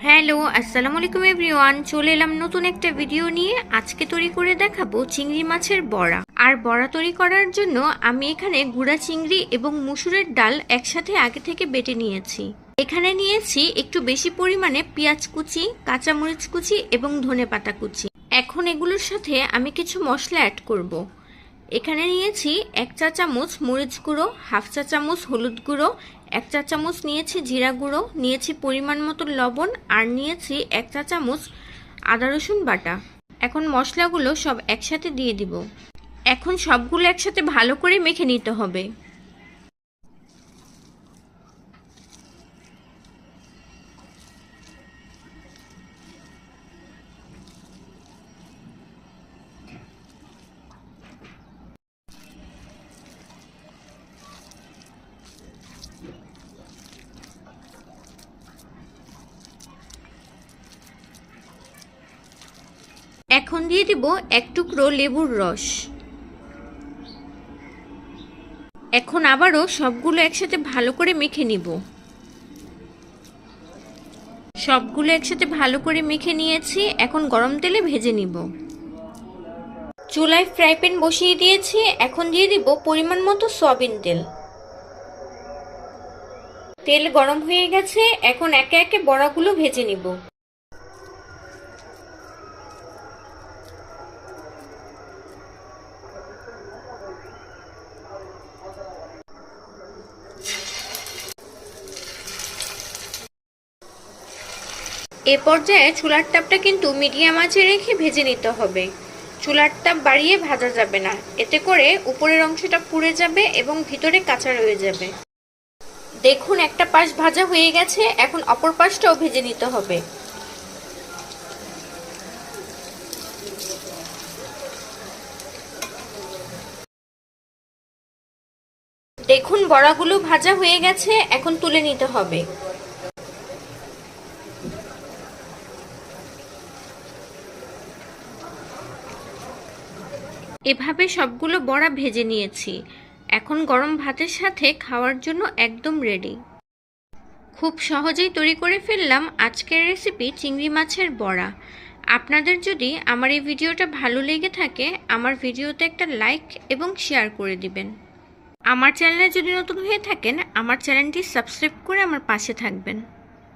Hello আসসালামু আলাইকুম everyone, চলে এলাম নতুন একটা ভিডিও নিয়ে। আজকে তৈরি করে দেখাবো চিংড়ি মাছের বড়া। আর বড়া তৈরি করার জন্য আমি এখানে গুঁড়া চিংড়ি এবং মুসুরের ডাল একসাথে আগে থেকে বেটে নিয়েছি। এখানে নিয়েছি একটু বেশি পরিমাণে পেঁয়াজ কুচি, কাঁচামরিচ কুচি এবং ধনেপাতা কুচি। এখন এগুলোর সাথে আমি কিছু মশলা অ্যাড করব। এখানে নিয়েছি 1 চা চামচ মরিচ গুঁড়ো, হাফ চা চামচ হলুদ গুঁড়ো, 1 চা চামচ নিয়েছি জিরা গুঁড়ো, নিয়েছি পরিমাণ মতো লবণ, আর নিয়েছি 1 চা চামচ আদা রসুন বাটা। এখন মশলাগুলো সব একসাথে দিয়ে দিব। এখন সবগুলো একসাথে ভালো করে মেখে নিতে হবে। এখন দিয়ে দিব 1 টুকরো লেবুর রস। এখন আবারও সবগুলো একসাথে ভালো করে মেখে নিব। সবগুলো একসাথে ভালো করে মেখে নিয়েছি। এখন গরম তেলে ভেজে নিব। চুলায় ফ্রাই প্যান বসিয়ে দিয়েছি। এখন দিয়ে দিব পরিমাণ মতো সয়াবিন তেল। তেল গরম হয়ে গেছে। এখন একে একে বড়াগুলো ভেজে নিব। এ পর্যায়ে চুলার তাপটা কিন্তু মিডিয়াম আঁচে রেখে ভেজে নিতে হবে। চুলার তাপ বাড়িয়ে ভাজা যাবে না, এতে করে উপরের অংশটা পুড়ে যাবে এবং ভিতরে কাঁচা রয়ে যাবে। দেখুন একটা পাশ ভাজা হয়ে গেছে। এখন অপর পাশটাও ভেজে নিতে হবে। দেখুন বড়াগুলো ভাজা হয়ে গেছে। এখন তুলে নিতে হবে। এভাবে সবগুলো বড়া ভেজে নিয়েছি। এখন গরম ভাতের সাথে খাওয়ার জন্য একদম রেডি। খুব সহজেই তৈরি করে ফেললাম আজকের রেসিপি চিংড়ি মাছের বড়া। আপনাদের যদি আমার এই ভিডিওটা ভালো লেগে থাকে, আমার ভিডিওতে একটা লাইক এবং শেয়ার করে দিবেন। আমার চ্যানেলে যদি নতুন হয়ে থাকেন, আমার চ্যানেলটি সাবস্ক্রাইব করে আমার পাশে থাকবেন।